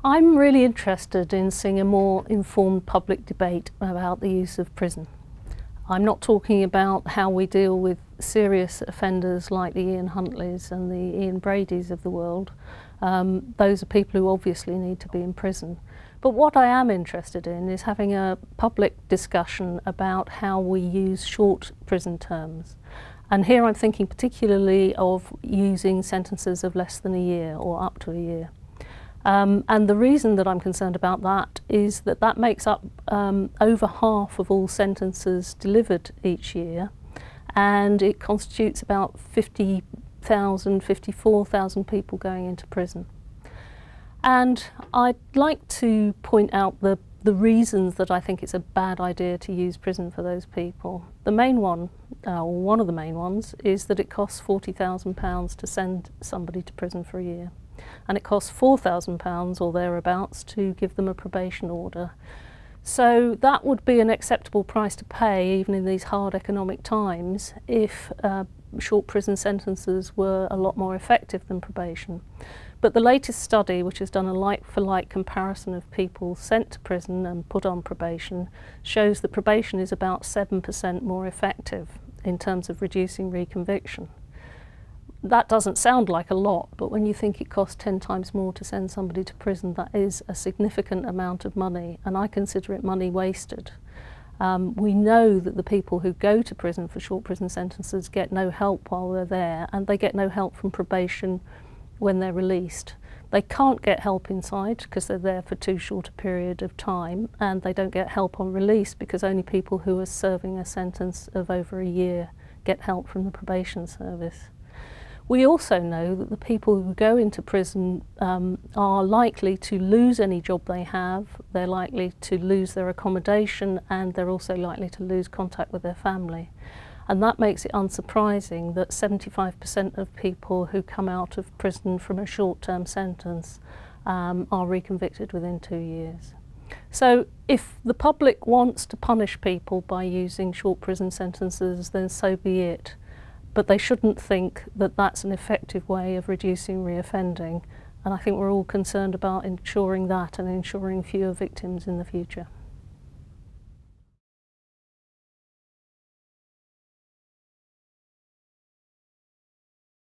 I'm really interested in seeing a more informed public debate about the use of prison. I'm not talking about how we deal with serious offenders like the Ian Huntleys and the Ian Bradys of the world. Those are people who obviously need to be in prison. But what I am interested in is having a public discussion about how we use short prison terms. And here I'm thinking particularly of using sentences of less than a year or up to a year. And the reason that I'm concerned about that is that that makes up over half of all sentences delivered each year, and it constitutes about 50,000, 54,000 people going into prison. And I'd like to point out the reasons that I think it's a bad idea to use prison for those people. The main one, or one of the main ones, is that it costs £40,000 to send somebody to prison for a year. And it costs £4,000 or thereabouts to give them a probation order. So that would be an acceptable price to pay, even in these hard economic times, if short prison sentences were a lot more effective than probation. But the latest study, which has done a like-for-like comparison of people sent to prison and put on probation, shows that probation is about 7% more effective in terms of reducing reconviction. That doesn't sound like a lot, but when you think it costs 10 times more to send somebody to prison, that is a significant amount of money, and I consider it money wasted. We know that the people who go to prison for short prison sentences get no help while they're there, and they get no help from probation when they're released. They can't get help inside because they're there for too short a period of time, and they don't get help on release because only people who are serving a sentence of over a year get help from the probation service. We also know that the people who go into prison are likely to lose any job they have, they're likely to lose their accommodation, and they're also likely to lose contact with their family. And that makes it unsurprising that 75% of people who come out of prison from a short-term sentence are reconvicted within 2 years. So if the public wants to punish people by using short prison sentences, then so be it. But they shouldn't think that that's an effective way of reducing reoffending, and I think we're all concerned about ensuring that and ensuring fewer victims in the future.